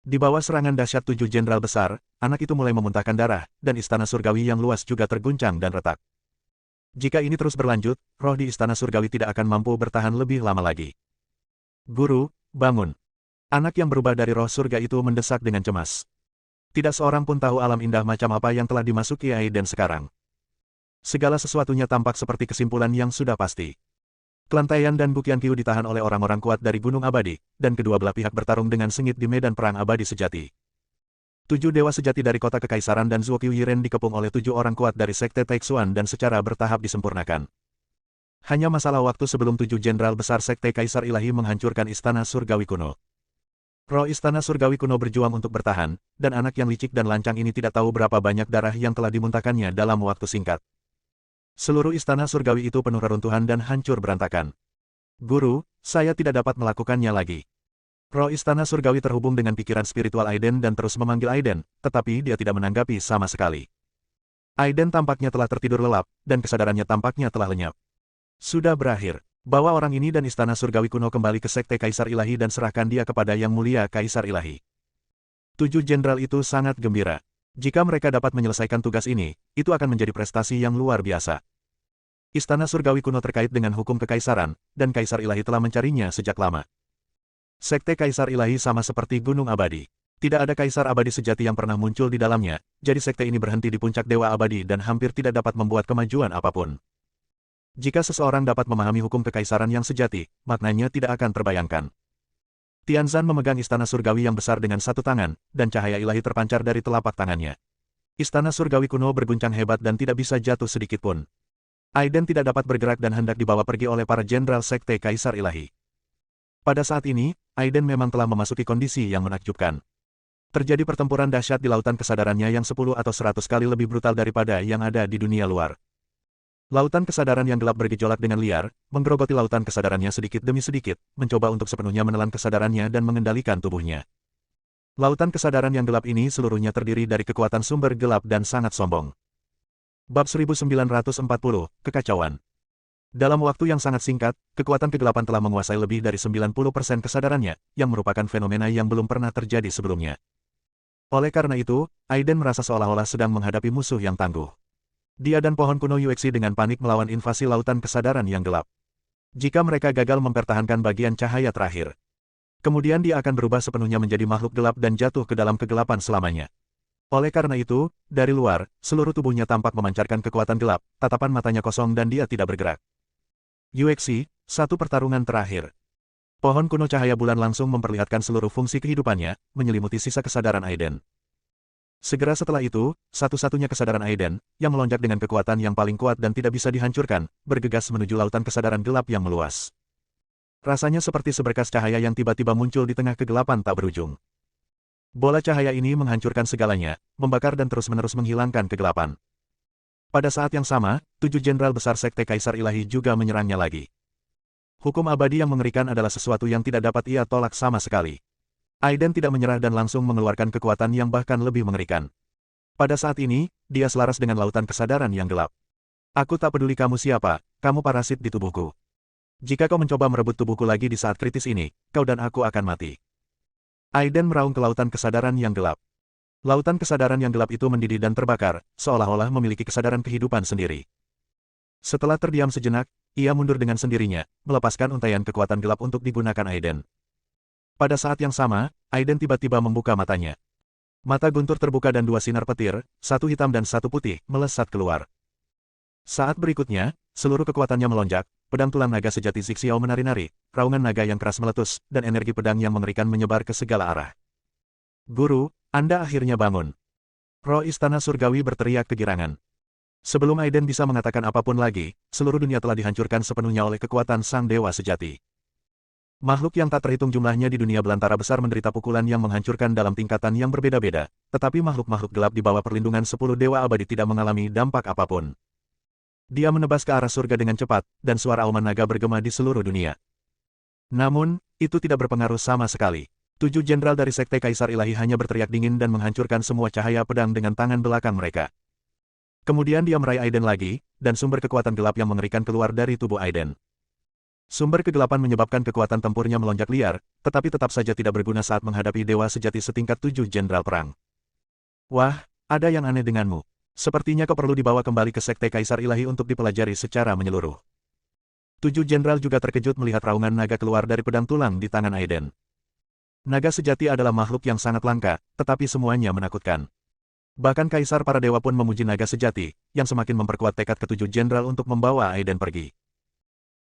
Di bawah serangan dahsyat 7 jenderal besar, anak itu mulai memuntahkan darah, dan Istana Surgawi yang luas juga terguncang dan retak. Jika ini terus berlanjut, roh di Istana Surgawi tidak akan mampu bertahan lebih lama lagi. Guru, bangun. Anak yang berubah dari roh surga itu mendesak dengan cemas. Tidak seorang pun tahu alam indah macam apa yang telah dimasuki Aiden sekarang. Segala sesuatunya tampak seperti kesimpulan yang sudah pasti. Kelantaian dan Bukian Qiu ditahan oleh orang-orang kuat dari Gunung Abadi, dan kedua belah pihak bertarung dengan sengit di medan perang abadi sejati. 7 dewa sejati dari kota Kekaisaran dan Zuo Qiuyiren dikepung oleh 7 orang kuat dari Sekte Taixuan dan secara bertahap disempurnakan. Hanya masalah waktu sebelum 7 jenderal besar Sekte Kaisar Ilahi menghancurkan Istana Surgawi kuno. Roh Istana Surgawi kuno berjuang untuk bertahan, dan anak yang licik dan lancang ini tidak tahu berapa banyak darah yang telah dimuntahkannya dalam waktu singkat. Seluruh Istana Surgawi itu penuh reruntuhan dan hancur berantakan. Guru, saya tidak dapat melakukannya lagi. Roh Istana Surgawi terhubung dengan pikiran spiritual Aiden dan terus memanggil Aiden, tetapi dia tidak menanggapi sama sekali. Aiden tampaknya telah tertidur lelap, dan kesadarannya tampaknya telah lenyap. Sudah berakhir. Bawa orang ini dan Istana Surgawi kuno kembali ke Sekte Kaisar Ilahi dan serahkan dia kepada Yang Mulia Kaisar Ilahi. 7 jenderal itu sangat gembira. Jika mereka dapat menyelesaikan tugas ini, itu akan menjadi prestasi yang luar biasa. Istana surgawi kuno terkait dengan hukum kekaisaran, dan Kaisar Ilahi telah mencarinya sejak lama. Sekte Kaisar Ilahi sama seperti gunung abadi. Tidak ada kaisar abadi sejati yang pernah muncul di dalamnya, jadi sekte ini berhenti di puncak dewa abadi dan hampir tidak dapat membuat kemajuan apapun. Jika seseorang dapat memahami hukum kekaisaran yang sejati, maknanya tidak akan terbayangkan. Tianzan memegang istana surgawi yang besar dengan satu tangan, dan cahaya ilahi terpancar dari telapak tangannya. Istana surgawi kuno berguncang hebat dan tidak bisa jatuh sedikitpun. Aiden tidak dapat bergerak dan hendak dibawa pergi oleh para jenderal sekte Kaisar Ilahi. Pada saat ini, Aiden memang telah memasuki kondisi yang menakjubkan. Terjadi pertempuran dahsyat di lautan kesadarannya yang 10 atau 100 kali lebih brutal daripada yang ada di dunia luar. Lautan kesadaran yang gelap bergejolak dengan liar, menggerogoti lautan kesadarannya sedikit demi sedikit, mencoba untuk sepenuhnya menelan kesadarannya dan mengendalikan tubuhnya. Lautan kesadaran yang gelap ini seluruhnya terdiri dari kekuatan sumber gelap dan sangat sombong. Bab 1940, Kekacauan. Dalam waktu yang sangat singkat, kekuatan kegelapan telah menguasai lebih dari 90% kesadarannya, yang merupakan fenomena yang belum pernah terjadi sebelumnya. Oleh karena itu, Aiden merasa seolah-olah sedang menghadapi musuh yang tangguh. Dia dan pohon kuno Yuexi dengan panik melawan invasi lautan kesadaran yang gelap. Jika mereka gagal mempertahankan bagian cahaya terakhir, kemudian dia akan berubah sepenuhnya menjadi makhluk gelap dan jatuh ke dalam kegelapan selamanya. Oleh karena itu, dari luar, seluruh tubuhnya tampak memancarkan kekuatan gelap, tatapan matanya kosong dan dia tidak bergerak. Yuexi, satu pertarungan terakhir. Pohon kuno cahaya bulan langsung memperlihatkan seluruh fungsi kehidupannya, menyelimuti sisa kesadaran Aiden. Segera setelah itu, satu-satunya kesadaran Aiden, yang melonjak dengan kekuatan yang paling kuat dan tidak bisa dihancurkan, bergegas menuju lautan kesadaran gelap yang meluas. Rasanya seperti seberkas cahaya yang tiba-tiba muncul di tengah kegelapan tak berujung. Bola cahaya ini menghancurkan segalanya, membakar dan terus-menerus menghilangkan kegelapan. Pada saat yang sama, 7 jenderal besar sekte Kaisar Ilahi juga menyerangnya lagi. Hukum abadi yang mengerikan adalah sesuatu yang tidak dapat ia tolak sama sekali. Aiden tidak menyerah dan langsung mengeluarkan kekuatan yang bahkan lebih mengerikan. Pada saat ini, dia selaras dengan lautan kesadaran yang gelap. Aku tak peduli kamu siapa, kamu parasit di tubuhku. Jika kau mencoba merebut tubuhku lagi di saat kritis ini, kau dan aku akan mati. Aiden meraung ke lautan kesadaran yang gelap. Lautan kesadaran yang gelap itu mendidih dan terbakar, seolah-olah memiliki kesadaran kehidupan sendiri. Setelah terdiam sejenak, ia mundur dengan sendirinya, melepaskan untaian kekuatan gelap untuk digunakan Aiden. Pada saat yang sama, Aiden tiba-tiba membuka matanya. Mata guntur terbuka dan 2 sinar petir, satu hitam dan satu putih, melesat keluar. Saat berikutnya, seluruh kekuatannya melonjak, pedang tulang naga sejati Zixiao menari-nari, raungan naga yang keras meletus, dan energi pedang yang mengerikan menyebar ke segala arah. Guru, Anda akhirnya bangun. Roh istana surgawi berteriak kegirangan. Sebelum Aiden bisa mengatakan apapun lagi, seluruh dunia telah dihancurkan sepenuhnya oleh kekuatan sang dewa sejati. Makhluk yang tak terhitung jumlahnya di dunia belantara besar menderita pukulan yang menghancurkan dalam tingkatan yang berbeda-beda, tetapi makhluk-makhluk gelap di bawah perlindungan 10 dewa abadi tidak mengalami dampak apapun. Dia menebas ke arah surga dengan cepat, dan suara auman naga bergema di seluruh dunia. Namun, itu tidak berpengaruh sama sekali. 7 jenderal dari sekte Kaisar Ilahi hanya berteriak dingin dan menghancurkan semua cahaya pedang dengan tangan belakang mereka. Kemudian dia meraih Aiden lagi, dan sumber kekuatan gelap yang mengerikan keluar dari tubuh Aiden. Sumber kegelapan menyebabkan kekuatan tempurnya melonjak liar, tetapi tetap saja tidak berguna saat menghadapi dewa sejati setingkat 7 jenderal perang. Wah, ada yang aneh denganmu. Sepertinya kau perlu dibawa kembali ke sekte Kaisar Ilahi untuk dipelajari secara menyeluruh. 7 jenderal juga terkejut melihat raungan naga keluar dari pedang tulang di tangan Aiden. Naga sejati adalah makhluk yang sangat langka, tetapi semuanya menakutkan. Bahkan Kaisar para dewa pun memuji naga sejati, yang semakin memperkuat tekad ke-7 jenderal untuk membawa Aiden pergi.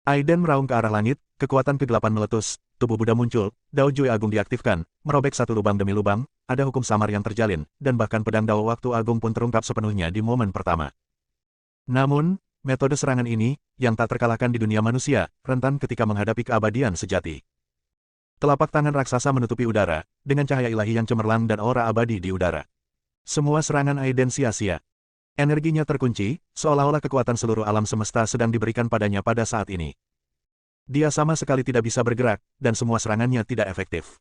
Aiden meraung ke arah langit, kekuatan kegelapan meletus, tubuh Buddha muncul, Dao Jue Agung diaktifkan, merobek satu lubang demi lubang, ada hukum samar yang terjalin, dan bahkan pedang Dao Waktu Agung pun terungkap sepenuhnya di momen pertama. Namun, metode serangan ini, yang tak terkalahkan di dunia manusia, rentan ketika menghadapi keabadian sejati. Telapak tangan raksasa menutupi udara, dengan cahaya ilahi yang cemerlang dan aura abadi di udara. Semua serangan Aiden sia-sia. Energinya terkunci, seolah-olah kekuatan seluruh alam semesta sedang diberikan padanya pada saat ini. Dia sama sekali tidak bisa bergerak, dan semua serangannya tidak efektif.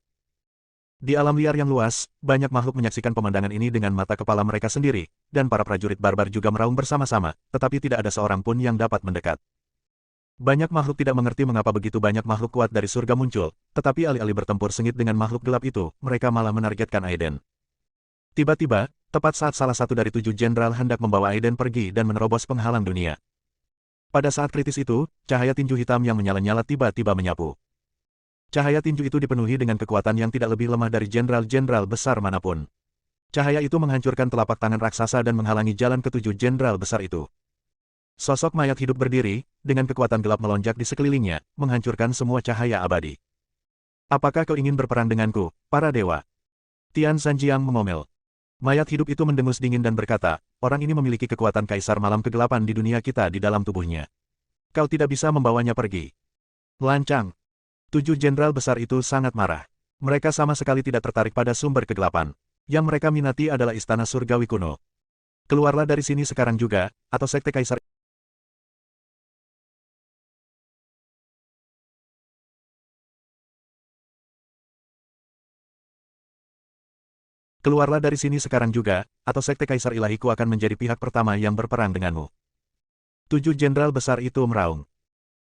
Di alam liar yang luas, banyak makhluk menyaksikan pemandangan ini dengan mata kepala mereka sendiri, dan para prajurit barbar juga meraung bersama-sama, tetapi tidak ada seorang pun yang dapat mendekat. Banyak makhluk tidak mengerti mengapa begitu banyak makhluk kuat dari surga muncul, tetapi alih-alih bertempur sengit dengan makhluk gelap itu, mereka malah menargetkan Aiden. Tiba-tiba, tepat saat salah satu dari 7 jenderal hendak membawa Aiden pergi dan menerobos penghalang dunia. Pada saat kritis itu, cahaya tinju hitam yang menyala-nyala tiba-tiba menyapu. Cahaya tinju itu dipenuhi dengan kekuatan yang tidak lebih lemah dari jenderal-jenderal besar manapun. Cahaya itu menghancurkan telapak tangan raksasa dan menghalangi jalan ketujuh jenderal besar itu. Sosok mayat hidup berdiri, dengan kekuatan gelap melonjak di sekelilingnya, menghancurkan semua cahaya abadi. Apakah kau ingin berperang denganku, para dewa? Tian Sanjiang mengomel. Mayat hidup itu mendengus dingin dan berkata, orang ini memiliki kekuatan kaisar malam kegelapan di dunia kita di dalam tubuhnya. Kau tidak bisa membawanya pergi. Lancang. 7 jenderal besar itu sangat marah. Mereka sama sekali tidak tertarik pada sumber kegelapan. Yang mereka minati adalah istana surgawi kuno. Keluarlah dari sini sekarang juga, atau sekte kaisar. Keluarlah dari sini sekarang juga, atau sekte kaisar ilahiku akan menjadi pihak pertama yang berperang denganmu. 7 jenderal besar itu meraung.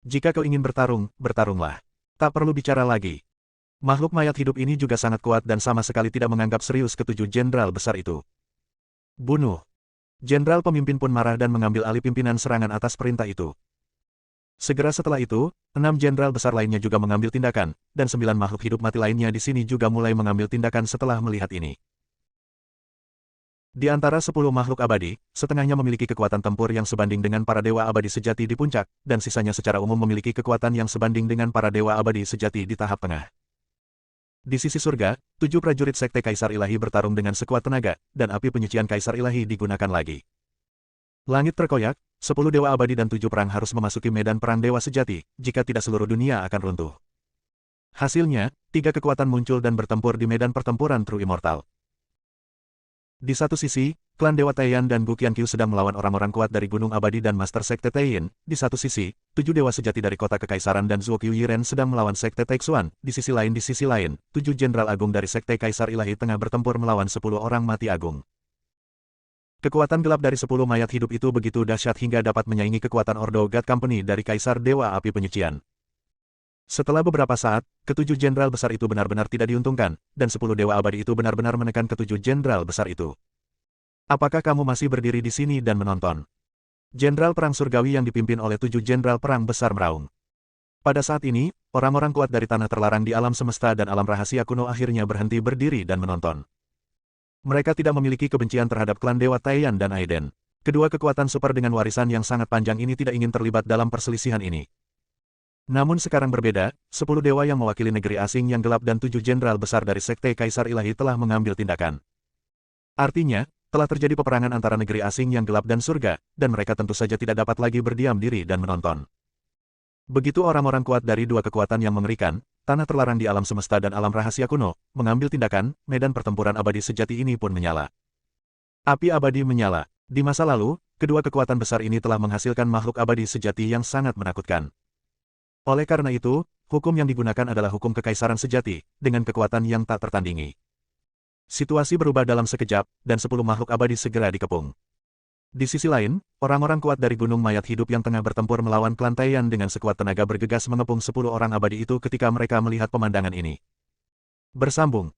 Jika kau ingin bertarung, bertarunglah. Tak perlu bicara lagi. Makhluk mayat hidup ini juga sangat kuat dan sama sekali tidak menganggap serius ketujuh jenderal besar itu. Bunuh. Jenderal pemimpin pun marah dan mengambil alih pimpinan serangan atas perintah itu. Segera setelah itu, 6 jenderal besar lainnya juga mengambil tindakan, dan 9 makhluk hidup mati lainnya di sini juga mulai mengambil tindakan setelah melihat ini. Di antara 10 makhluk abadi, setengahnya memiliki kekuatan tempur yang sebanding dengan para dewa abadi sejati di puncak, dan sisanya secara umum memiliki kekuatan yang sebanding dengan para dewa abadi sejati di tahap tengah. Di sisi surga, 7 prajurit sekte Kaisar Ilahi bertarung dengan sekuat tenaga, dan api penyucian Kaisar Ilahi digunakan lagi. Langit terkoyak, 10 dewa abadi dan 7 perang harus memasuki medan perang dewa sejati, jika tidak seluruh dunia akan runtuh. Hasilnya, 3 kekuatan muncul dan bertempur di medan pertempuran True Immortal. Di satu sisi, klan Dewa Taiyan dan Gu Qianqiu sedang melawan orang-orang kuat dari Gunung Abadi dan Master Sekte Taiyin. Di satu sisi, 7 dewa sejati dari Kota Kekaisaran dan Zuo Qiu Yiren sedang melawan Sekte Taixuan. Di sisi lain, 7 jenderal agung dari Sekte Kaisar Ilahi tengah bertempur melawan 10 orang mati agung. Kekuatan gelap dari 10 mayat hidup itu begitu dahsyat hingga dapat menyaingi kekuatan Ordo God Company dari Kaisar Dewa Api Penyucian. Setelah beberapa saat, ketujuh jenderal besar itu benar-benar tidak diuntungkan, dan 10 dewa abadi itu benar-benar menekan ketujuh jenderal besar itu. Apakah kamu masih berdiri di sini dan menonton? Jenderal perang surgawi yang dipimpin oleh 7 jenderal perang besar meraung. Pada saat ini, orang-orang kuat dari tanah terlarang di alam semesta dan alam rahasia kuno akhirnya berhenti berdiri dan menonton. Mereka tidak memiliki kebencian terhadap klan Dewa Taiyan dan Aiden. Kedua kekuatan super dengan warisan yang sangat panjang ini tidak ingin terlibat dalam perselisihan ini. Namun sekarang berbeda, 10 dewa yang mewakili negeri asing yang gelap dan 7 jenderal besar dari Sekte Kaisar Ilahi telah mengambil tindakan. Artinya, telah terjadi peperangan antara negeri asing yang gelap dan surga, dan mereka tentu saja tidak dapat lagi berdiam diri dan menonton. Begitu orang-orang kuat dari dua kekuatan yang mengerikan, tanah terlarang di alam semesta dan alam rahasia kuno, mengambil tindakan, medan pertempuran abadi sejati ini pun menyala. Api abadi menyala. Di masa lalu, kedua kekuatan besar ini telah menghasilkan makhluk abadi sejati yang sangat menakutkan. Oleh karena itu, hukum yang digunakan adalah hukum kekaisaran sejati, dengan kekuatan yang tak tertandingi. Situasi berubah dalam sekejap, dan 10 makhluk abadi segera dikepung. Di sisi lain, orang-orang kuat dari Gunung Mayat Hidup yang tengah bertempur melawan klan Taiyan dengan sekuat tenaga bergegas mengepung 10 orang abadi itu ketika mereka melihat pemandangan ini. Bersambung.